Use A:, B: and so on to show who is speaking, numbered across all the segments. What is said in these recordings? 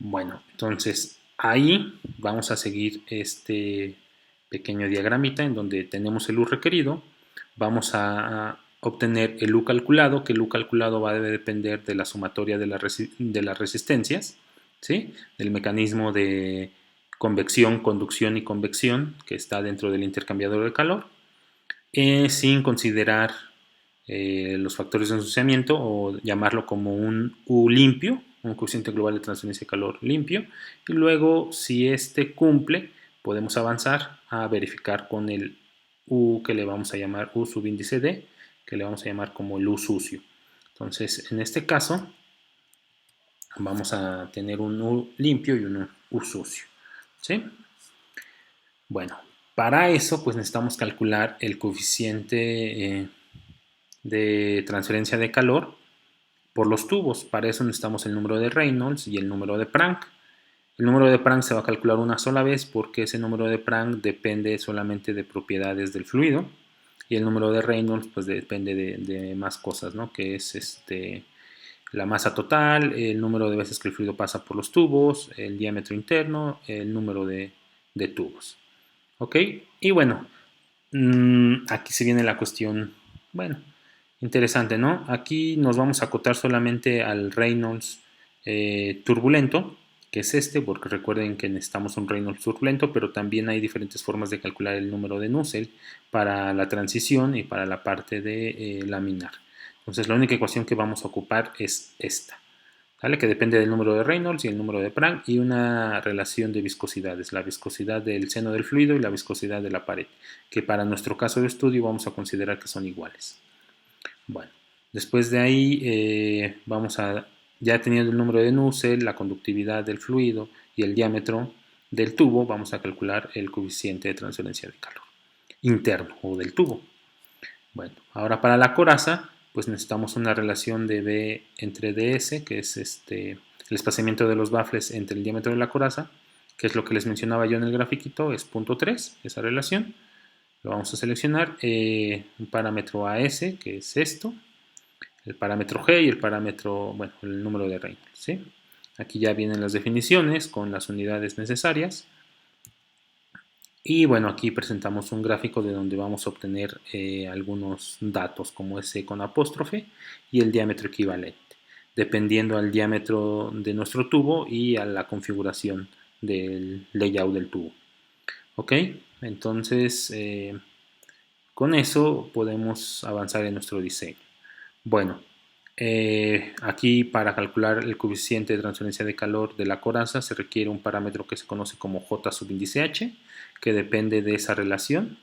A: Bueno, entonces ahí vamos a seguir este pequeño diagramita en donde tenemos el U requerido. Vamos a obtener el U calculado, que el U calculado va a depender de la sumatoria de las resistencias, ¿sí? Del mecanismo de convección, conducción y convección que está dentro del intercambiador de calor, sin considerar los factores de ensuciamiento o llamarlo como un U limpio, un coeficiente global de transferencia de calor limpio, y luego si este cumple podemos avanzar a verificar con el U que le vamos a llamar U subíndice D, que le vamos a llamar como el U sucio. Entonces en este caso vamos a tener un U limpio y un U sucio, ¿sí? Bueno, para eso pues necesitamos calcular el coeficiente de transferencia de calor por los tubos. Para eso necesitamos el número de Reynolds y el número de Planck. El número de Planck se va a calcular una sola vez porque ese número de Planck depende solamente de propiedades del fluido y el número de Reynolds pues depende de más cosas, ¿no? Que es la masa total, el número de veces que el fluido pasa por los tubos, el diámetro interno, el número de tubos. ¿Ok? Y bueno, aquí se viene la cuestión, bueno, interesante, ¿no? Aquí nos vamos a acotar solamente al Reynolds turbulento, que es este, porque recuerden que necesitamos un Reynolds turbulento, pero también hay diferentes formas de calcular el número de Nusselt para la transición y para la parte de laminar. Entonces la única ecuación que vamos a ocupar es esta, ¿vale? Que depende del número de Reynolds y el número de Planck y una relación de viscosidades, la viscosidad del seno del fluido y la viscosidad de la pared, que para nuestro caso de estudio vamos a considerar que son iguales. Bueno, después de ahí vamos a, ya teniendo el número de Nusselt, la conductividad del fluido y el diámetro del tubo, vamos a calcular el coeficiente de transferencia de calor interno o del tubo. Bueno, ahora para la coraza, pues necesitamos una relación de B entre ds, que es el espaciamiento de los baffles entre el diámetro de la coraza, que es lo que les mencionaba yo en el grafiquito, es 0.3, esa relación. Lo vamos a seleccionar, un parámetro AS, que es esto, el parámetro G y el parámetro, bueno, el número de Reynolds, ¿sí? Aquí ya vienen las definiciones con las unidades necesarias. Y bueno, aquí presentamos un gráfico de donde vamos a obtener algunos datos como ese con apóstrofe y el diámetro equivalente, dependiendo al diámetro de nuestro tubo y a la configuración del layout del tubo. ¿Ok? Entonces, con eso podemos avanzar en nuestro diseño. Bueno, aquí para calcular el coeficiente de transferencia de calor de la coraza se requiere un parámetro que se conoce como J subíndice H, que depende de esa relación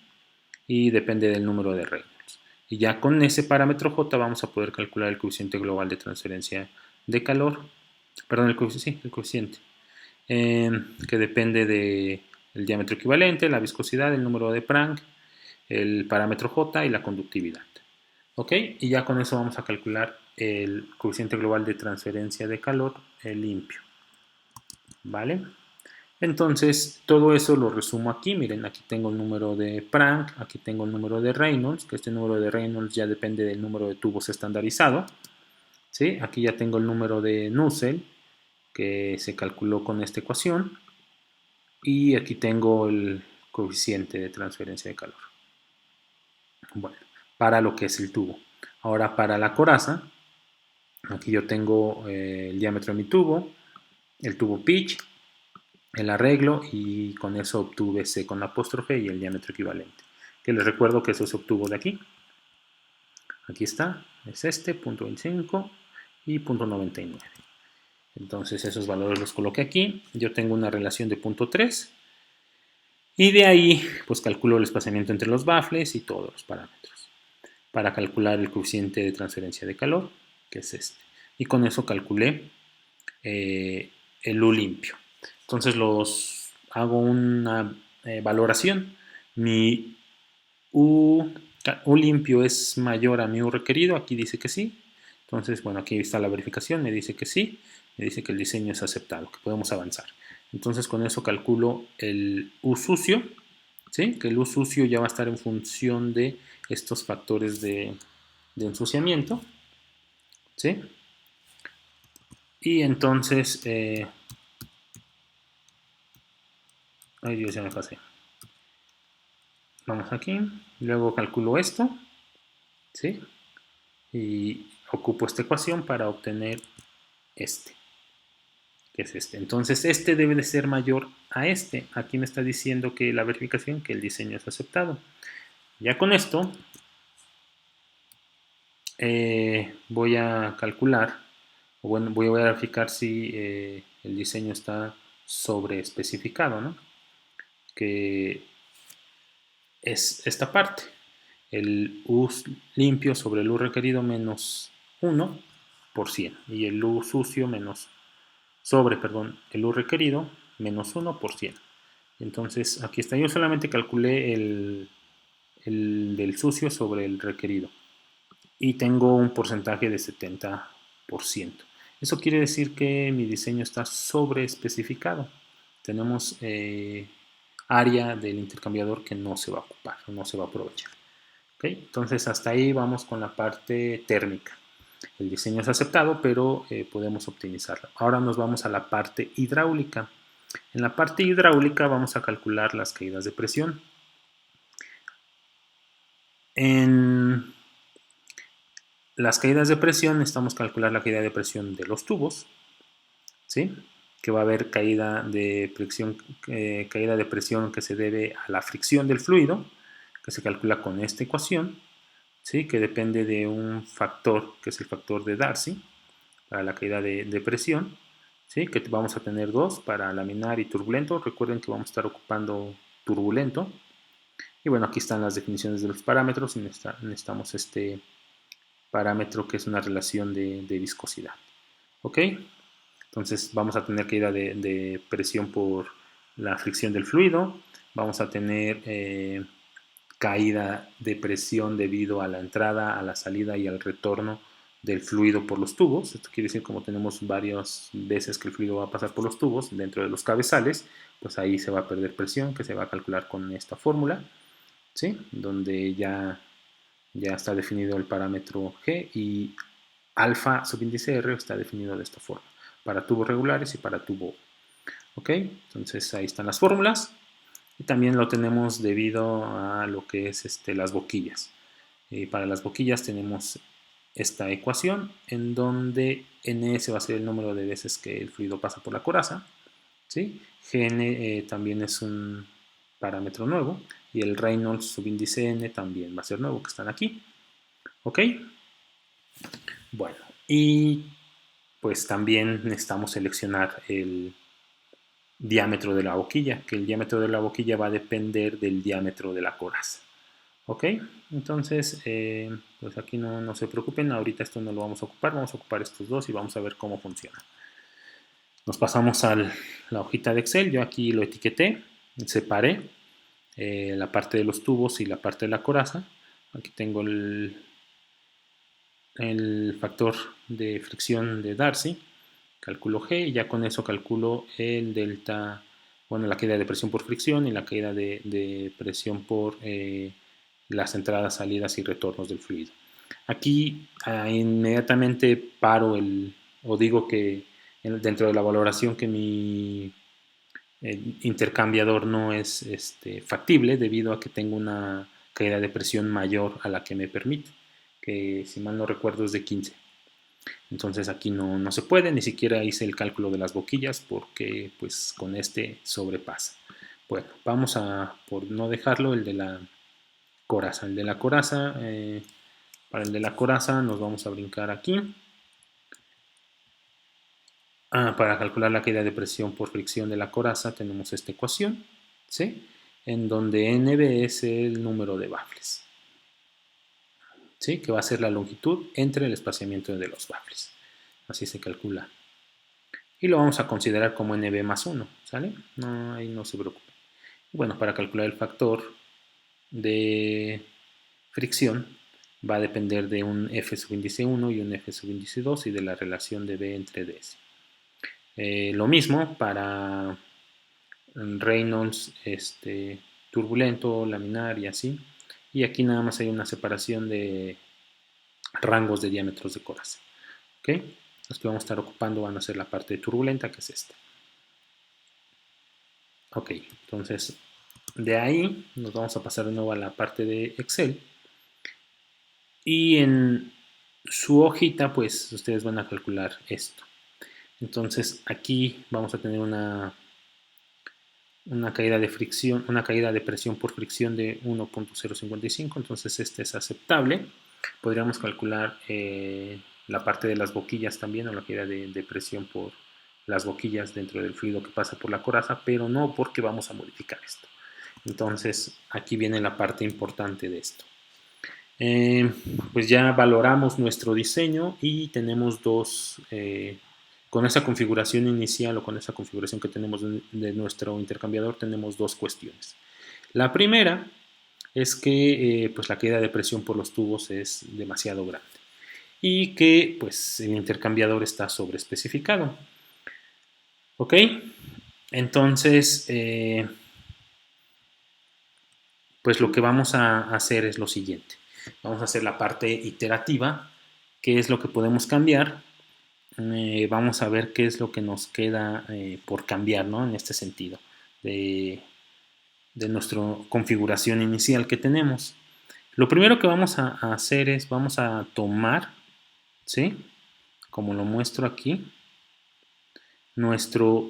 A: y depende del número de Reynolds. Y ya con ese parámetro J vamos a poder calcular el coeficiente global de transferencia de calor, perdón, el coeficiente que depende del diámetro equivalente, la viscosidad, el número de Planck, el parámetro J y la conductividad. ¿Ok? Y ya con eso vamos a calcular el coeficiente global de transferencia de calor limpio. ¿Vale? Entonces, todo eso lo resumo aquí. Miren, aquí tengo el número de Planck, aquí tengo el número de Reynolds, que este número de Reynolds ya depende del número de tubos estandarizado. ¿Sí? Aquí ya tengo el número de Nusselt, que se calculó con esta ecuación. Y aquí tengo el coeficiente de transferencia de calor. Bueno, para lo que es el tubo. Ahora, para la coraza, aquí yo tengo el diámetro de mi tubo, el tubo pitch, el arreglo y con eso obtuve C con apóstrofe y el diámetro equivalente. Que les recuerdo que eso se obtuvo de aquí. Aquí está, es este, punto 25 y punto 99. Entonces esos valores los coloqué aquí. Yo tengo una relación de punto 3 y de ahí pues calculo el espaciamiento entre los baffles y todos los parámetros para calcular el coeficiente de transferencia de calor, que es este. Y con eso calculé el U limpio. Entonces los hago una valoración. Mi U, U limpio es mayor a mi U requerido, aquí dice que sí. Entonces, bueno, aquí está la verificación, me dice que sí, me dice que el diseño es aceptado, que podemos avanzar. Entonces con eso calculo el U sucio, ¿sí? Que el U sucio ya va a estar en función de estos factores de ensuciamiento, ¿sí? Y entonces Ay Dios, ya me pasé. Vamos aquí, luego calculo esto, ¿sí? Y ocupo esta ecuación para obtener este, que es este. Entonces este debe de ser mayor a este. Aquí me está diciendo que la verificación, que el diseño es aceptado. Ya con esto voy a calcular, o bueno, voy a verificar si el diseño está sobre especificado, ¿no? Que es esta parte, el U limpio sobre el U requerido menos 1% y el U sucio menos sobre, perdón, el U requerido menos 1%. Entonces aquí está, yo solamente calculé el del sucio sobre el requerido y tengo un porcentaje de 70%. Eso quiere decir que mi diseño está sobre especificado. Tenemos área del intercambiador que no se va a ocupar, no se va a aprovechar. ¿Okay? Entonces hasta ahí vamos con la parte térmica. El diseño es aceptado, pero podemos optimizarlo. Ahora nos vamos a la parte hidráulica. En la parte hidráulica vamos a calcular las caídas de presión. En las caídas de presión necesitamos calcular la caída de presión de los tubos, ¿sí? Que va a haber caída de presión que se debe a la fricción del fluido, que se calcula con esta ecuación, ¿sí? Que depende de un factor, que es el factor de Darcy, para la caída de presión, ¿sí? Que vamos a tener dos para laminar y turbulento. Recuerden que vamos a estar ocupando turbulento. Y bueno, aquí están las definiciones de los parámetros y necesitamos este parámetro que es una relación de viscosidad. ¿Ok? Entonces vamos a tener caída de presión por la fricción del fluido, vamos a tener caída de presión debido a la entrada, a la salida y al retorno del fluido por los tubos. Esto quiere decir como tenemos varias veces que el fluido va a pasar por los tubos dentro de los cabezales, pues ahí se va a perder presión que se va a calcular con esta fórmula, ¿sí? Donde ya está definido el parámetro G y alfa subíndice R está definido de esta forma, para tubos regulares y para tubo. ¿Ok? Entonces ahí están las fórmulas. Y también lo tenemos debido a lo que es las boquillas. Para las boquillas tenemos esta ecuación en donde ns va a ser el número de veces que el fluido pasa por la coraza, ¿sí? Gn también es un parámetro nuevo y el Reynolds subíndice n también va a ser nuevo, que están aquí. ¿Ok? Bueno, y pues también necesitamos seleccionar el diámetro de la boquilla, que el diámetro de la boquilla va a depender del diámetro de la coraza. ¿Ok? Entonces, pues aquí no se preocupen, ahorita esto no lo vamos a ocupar estos dos y vamos a ver cómo funciona. Nos pasamos a la hojita de Excel, yo aquí lo etiqueté, separé la parte de los tubos y la parte de la coraza. Aquí tengo el factor de fricción de Darcy, calculo G y ya con eso calculo el delta, bueno, la caída de presión por fricción y la caída de presión por las entradas, salidas y retornos del fluido. Aquí inmediatamente paro o digo que dentro de la valoración que mi intercambiador no es factible debido a que tengo una caída de presión mayor a la que me permite, que si mal no recuerdo es de 15. Entonces aquí no se puede, ni siquiera hice el cálculo de las boquillas porque pues con este sobrepasa. Bueno, vamos a, por no dejarlo, el de la coraza. El de la coraza, para el de la coraza nos vamos a brincar aquí. Para calcular la caída de presión por fricción de la coraza tenemos esta ecuación, ¿sí? En donde NB es el número de baffles, ¿sí? Que va a ser la longitud entre el espaciamiento de los baffles. Así se calcula. Y lo vamos a considerar como NB más 1, ¿sale? No, ahí no se preocupe. Bueno, para calcular el factor de fricción va a depender de un F subíndice 1 y un F subíndice 2 y de la relación de B entre DS. Lo mismo para Reynolds turbulento, laminar y así. Y aquí nada más hay una separación de rangos de diámetros de coraza. ¿Ok? Los que vamos a estar ocupando van a ser la parte turbulenta, que es esta. Ok, entonces de ahí nos vamos a pasar de nuevo a la parte de Excel y en su hojita pues ustedes van a calcular esto. Entonces aquí vamos a tener una caída de fricción, una caída de presión por fricción de 1.055, entonces este es aceptable. Podríamos calcular la parte de las boquillas también, o la caída de presión por las boquillas dentro del fluido que pasa por la coraza, pero no porque vamos a modificar esto. Entonces aquí viene la parte importante de esto. Pues ya valoramos nuestro diseño y tenemos con esa configuración inicial o con esa configuración que tenemos de nuestro intercambiador, tenemos dos cuestiones. La primera es que pues la caída de presión por los tubos es demasiado grande y que pues el intercambiador está sobreespecificado. ¿Ok? Entonces, pues lo que vamos a hacer es lo siguiente. Vamos a hacer la parte iterativa, qué es lo que podemos cambiar. Vamos a ver qué es lo que nos queda por cambiar, ¿no? En este sentido, de nuestra configuración inicial que tenemos. Lo primero que vamos a hacer es, vamos a tomar, ¿sí? Como lo muestro aquí, nuestro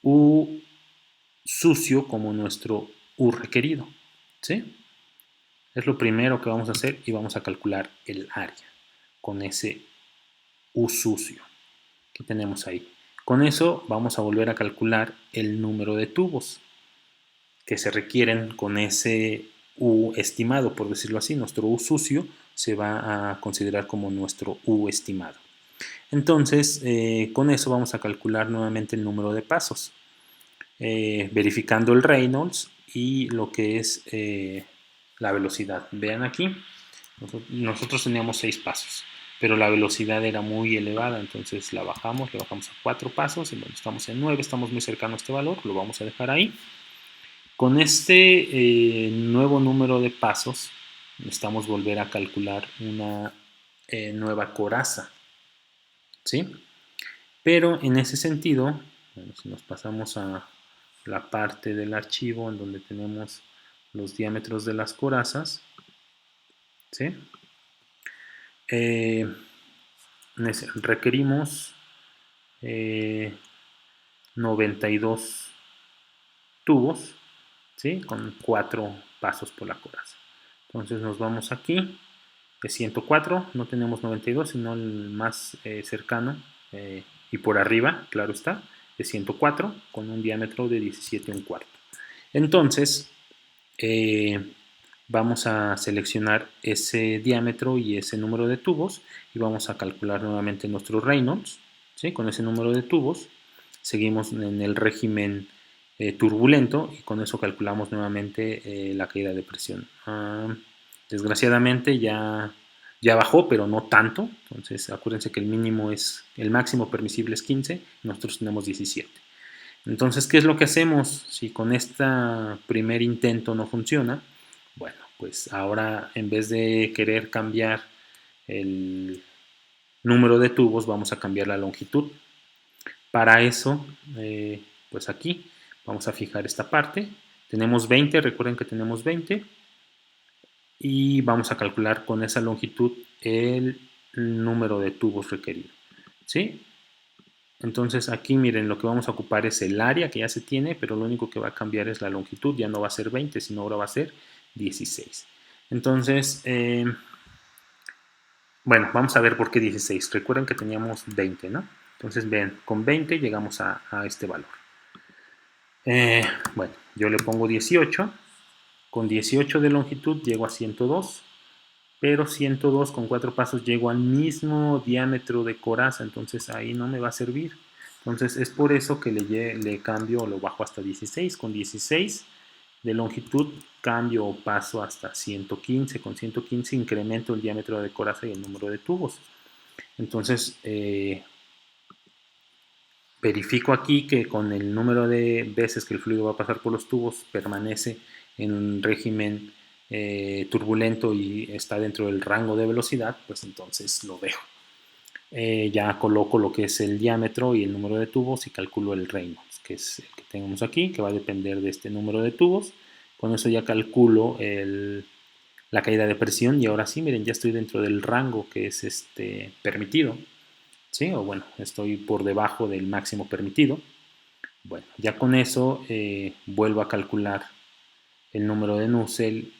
A: U sucio como nuestro U requerido, ¿sí? Es lo primero que vamos a hacer y vamos a calcular el área con ese U sucio que tenemos ahí. Con eso vamos a volver a calcular el número de tubos que se requieren con ese U estimado, por decirlo así. Nuestro U sucio se va a considerar como nuestro U estimado. Entonces, con eso vamos a calcular nuevamente el número de pasos, verificando el Reynolds y lo que es la velocidad. Vean aquí, nosotros teníamos 6 pasos, pero la velocidad era muy elevada, entonces le bajamos a 4 pasos, y bueno, estamos en 9, estamos muy cercanos a este valor, lo vamos a dejar ahí. Con este nuevo número de pasos, necesitamos volver a calcular una nueva coraza, ¿sí? Pero en ese sentido, bueno, si nos pasamos a la parte del archivo en donde tenemos los diámetros de las corazas, ¿sí? Requerimos 92 tubos, ¿sí? Con 4 pasos por la coraza. Entonces nos vamos aquí, de 104, no tenemos 92, sino el más cercano y por arriba, claro está, de 104 con un diámetro de 17 1/4. Entonces, vamos a seleccionar ese diámetro y ese número de tubos y vamos a calcular nuevamente nuestro Reynolds, ¿sí? Con ese número de tubos. Seguimos en el régimen turbulento y con eso calculamos nuevamente la caída de presión. Desgraciadamente ya bajó, pero no tanto. Entonces acuérdense que el máximo permisible es 15, nosotros tenemos 17. Entonces, ¿qué es lo que hacemos? Si con este primer intento no funciona, bueno, pues ahora en vez de querer cambiar el número de tubos, vamos a cambiar la longitud. Para eso, pues aquí vamos a fijar esta parte. Tenemos 20, recuerden que tenemos 20. Y vamos a calcular con esa longitud el número de tubos requerido. ¿Sí? Entonces aquí miren, lo que vamos a ocupar es el área que ya se tiene, pero lo único que va a cambiar es la longitud, ya no va a ser 20, sino ahora va a ser 16. Entonces, bueno, vamos a ver por qué 16. Recuerden que teníamos 20, ¿no? Entonces, ven, con 20 llegamos a este valor. Bueno, yo le pongo 18. Con 18 de longitud llego a 102, pero 102 con 4 pasos llego al mismo diámetro de coraza, entonces ahí no me va a servir. Entonces es por eso que le cambio o lo bajo hasta 16. Con 16 de longitud cambio o paso hasta 115. Con 115 incremento el diámetro de coraza y el número de tubos. Entonces verifico aquí que con el número de veces que el fluido va a pasar por los tubos permanece en un régimen turbulento y está dentro del rango de velocidad, pues entonces lo dejo. Ya coloco lo que es el diámetro y el número de tubos y calculo el Reynolds. que es el que tenemos aquí, que va a depender de este número de tubos. Con eso ya calculo la caída de presión y ahora sí, miren, ya estoy dentro del rango que es permitido, ¿sí? O bueno, estoy por debajo del máximo permitido. Bueno, ya con eso vuelvo a calcular el número de Nusselt,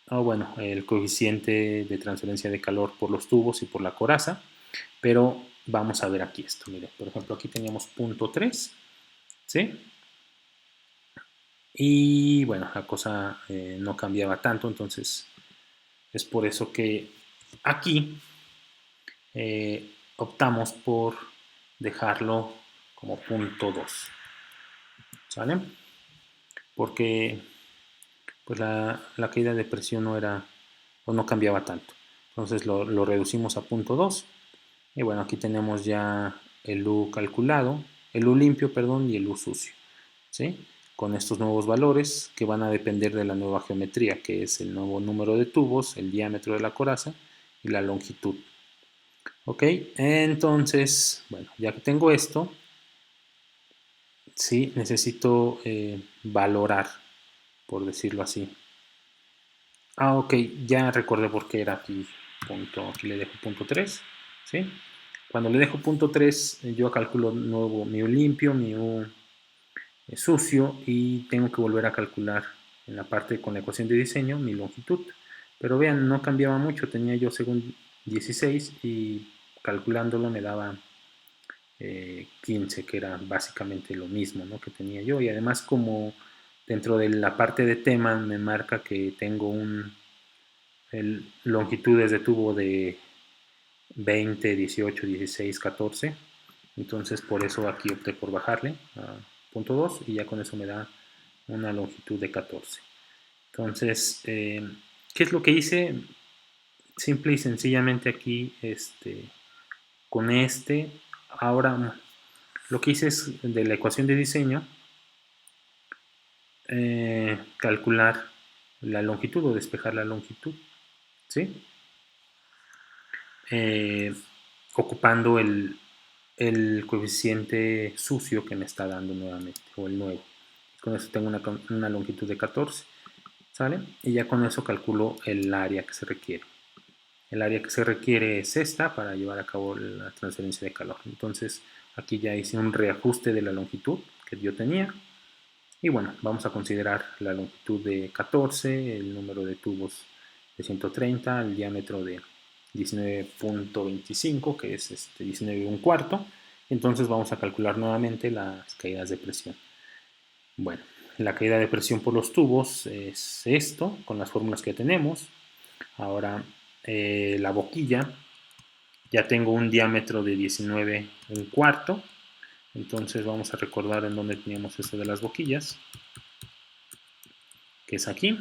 A: o bueno, el coeficiente de transferencia de calor por los tubos y por la coraza, pero vamos a ver aquí esto, miren, por ejemplo aquí teníamos punto 3, ¿sí? Y bueno, la cosa no cambiaba tanto, entonces es por eso que aquí optamos por dejarlo como punto 2, ¿sale? Porque pues la caída de presión no era o no cambiaba tanto. Entonces lo reducimos a punto 2 y bueno, aquí tenemos ya el U calculado, el U limpio, perdón, y el U sucio, ¿sí? Con estos nuevos valores que van a depender de la nueva geometría, que es el nuevo número de tubos, el diámetro de la coraza y la longitud. Ok, entonces, bueno, ya que tengo esto, sí, necesito valorar, por decirlo así. Ah, ok, ya recordé por qué era aquí, aquí le dejo punto 3, ¿sí? Cuando le dejo punto 3, yo calculo nuevo mi U limpio, mi U sucio y tengo que volver a calcular en la parte con la ecuación de diseño mi longitud. Pero vean, no cambiaba mucho, tenía yo según 16 y calculándolo me daba 15, que era básicamente lo mismo, ¿no?, que tenía yo. Y además, como dentro de la parte de tema me marca que tengo longitudes de tubo de 20, 18, 16, 14, entonces por eso aquí opté por bajarle a punto 2 y ya con eso me da una longitud de 14. Entonces, ¿qué es lo que hice? Simple y sencillamente aquí, con ahora lo que hice es de la ecuación de diseño calcular la longitud o despejar la longitud, ¿sí? Ocupando el coeficiente sucio que me está dando nuevamente, o el nuevo. Con eso tengo una longitud de 14, ¿sale? Y ya con eso calculo el área que se requiere. El área que se requiere es esta para llevar a cabo la transferencia de calor. Entonces aquí ya hice un reajuste de la longitud que yo tenía. Y bueno, vamos a considerar la longitud de 14, el número de tubos de 130, el diámetro de 19.25, que es 19 un cuarto. Entonces vamos a calcular nuevamente las caídas de presión. Bueno, la caída de presión por los tubos es esto, con las fórmulas que tenemos. Ahora, la boquilla, ya tengo un diámetro de 19 un cuarto. Entonces vamos a recordar en dónde teníamos esto de las boquillas, que es aquí.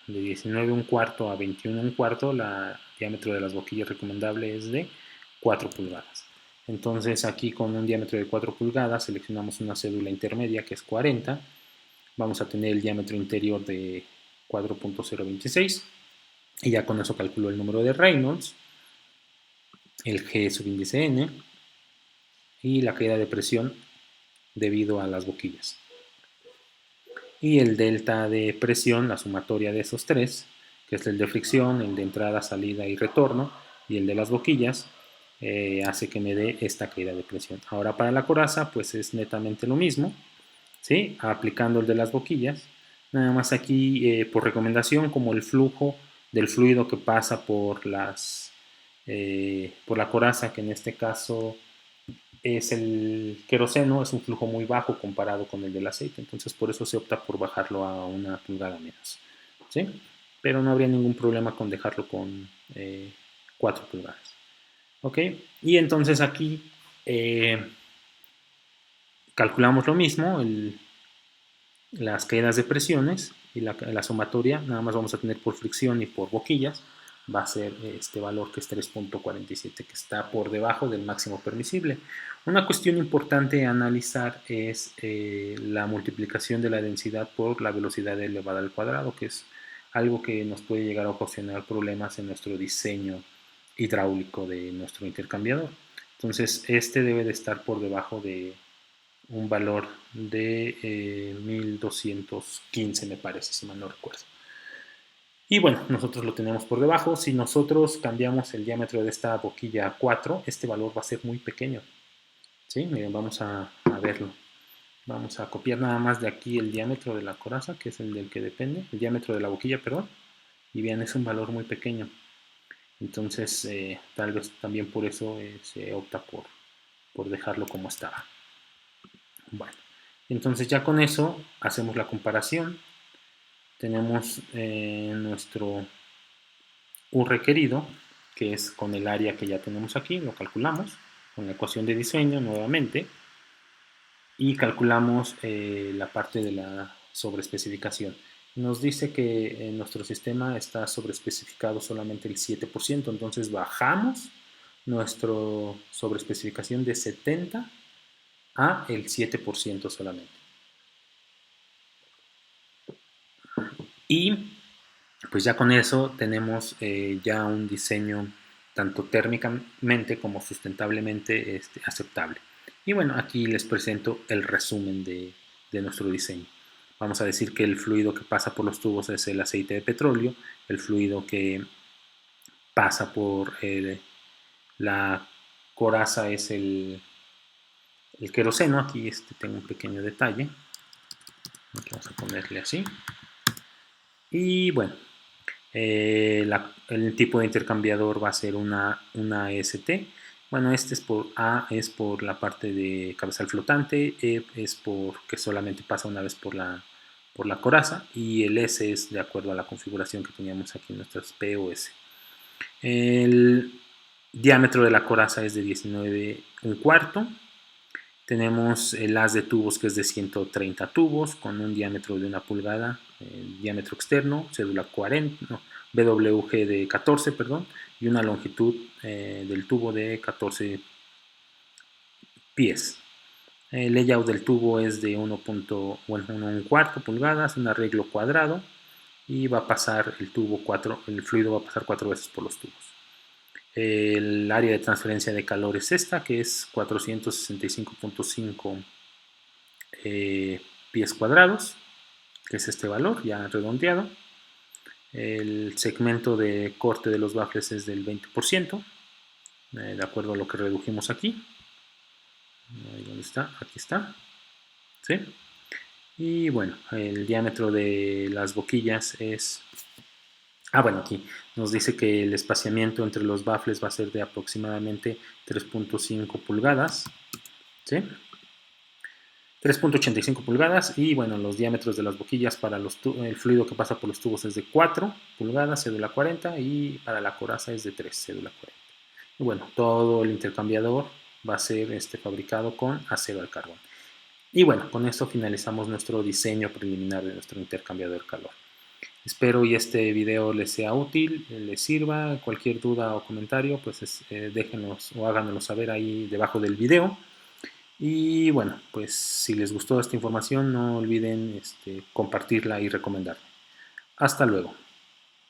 A: De 19 un cuarto a 21 un cuarto, el diámetro de las boquillas recomendable es de 4 pulgadas. Entonces aquí con un diámetro de 4 pulgadas seleccionamos una cédula intermedia que es 40. Vamos a tener el diámetro interior de 4.026 y ya con eso calculo el número de Reynolds, el G subíndice N y la caída de presión debido a las boquillas. Y el delta de presión, la sumatoria de esos tres, que es el de fricción, el de entrada, salida y retorno, y el de las boquillas, hace que me dé esta caída de presión. Ahora para la coraza, pues es netamente lo mismo, ¿sí? Aplicando el de las boquillas. Nada más aquí, por recomendación, como el flujo del fluido que pasa por la coraza, que en este caso es el queroseno, es un flujo muy bajo comparado con el del aceite, entonces por eso se opta por bajarlo a una pulgada menos, ¿sí? Pero no habría ningún problema con dejarlo con 4 pulgadas, ¿ok? Y entonces aquí calculamos lo mismo, las caídas de presiones y la sumatoria, nada más vamos a tener por fricción y por boquillas, va a ser este valor que es 3.47, que está por debajo del máximo permisible. Una cuestión importante a analizar es la multiplicación de la densidad por la velocidad elevada al cuadrado, que es algo que nos puede llegar a ocasionar problemas en nuestro diseño hidráulico de nuestro intercambiador. Entonces, este debe de estar por debajo de un valor de 1215 me parece, si mal no recuerdo. Y bueno, nosotros lo tenemos por debajo. Si nosotros cambiamos el diámetro de esta boquilla a 4, este valor va a ser muy pequeño. ¿Sí? Miren, vamos a verlo. Vamos a copiar nada más de aquí el diámetro de la coraza, que es el del que depende, el diámetro de la boquilla, perdón. Y bien, es un valor muy pequeño. Entonces, tal vez también por eso se opta por dejarlo como estaba. Bueno, entonces ya con eso hacemos la comparación. Tenemos nuestro U requerido, que es con el área que ya tenemos aquí, lo calculamos con la ecuación de diseño nuevamente y calculamos la parte de la sobreespecificación. Nos dice que en nuestro sistema está sobreespecificado solamente el 7%, entonces bajamos nuestra sobreespecificación de 70 a el 7% solamente. Y pues ya con eso tenemos ya un diseño tanto térmicamente como sustentablemente aceptable. Y bueno, aquí les presento el resumen de nuestro diseño. Vamos a decir que el fluido que pasa por los tubos es el aceite de petróleo, el fluido que pasa por la coraza es el queroseno. Aquí tengo un pequeño detalle. Aquí vamos a ponerle así. Y bueno, el tipo de intercambiador va a ser una ST. Bueno, este es por A, es por la parte de cabezal flotante, E es porque solamente pasa una vez por la coraza, y el S es de acuerdo a la configuración que teníamos aquí en nuestras POS. El diámetro de la coraza es de 19 un cuarto. Tenemos el haz de tubos que es de 130 tubos con un diámetro de 1 pulgada, diámetro externo, cédula 40, no, BWG de 14, perdón, y una longitud del tubo de 14 pies. El layout del tubo es de 1,1 pulgadas, un arreglo cuadrado, y va a pasar el fluido va a pasar 4 veces por los tubos. El área de transferencia de calor es esta, que es 465.5 pies cuadrados, que es este valor ya redondeado. El segmento de corte de los baffles es del 20%, de acuerdo a lo que redujimos aquí. ¿Dónde está? Aquí está. ¿Sí? Y bueno, el diámetro de las boquillas es... bueno, aquí nos dice que el espaciamiento entre los baffles va a ser de aproximadamente 3.5 pulgadas. ¿Sí? 3.85 pulgadas, y bueno, los diámetros de las boquillas para el fluido que pasa por los tubos es de 4 pulgadas, cédula 40, y para la coraza es de 3, cédula 40. Y bueno, todo el intercambiador va a ser fabricado con acero al carbón. Y bueno, con esto finalizamos nuestro diseño preliminar de nuestro intercambiador calor. Espero y este video les sea útil, les sirva. Cualquier duda o comentario, pues déjenos o háganoslo saber ahí debajo del video. Y bueno, pues si les gustó esta información, no olviden compartirla y recomendarla. Hasta luego.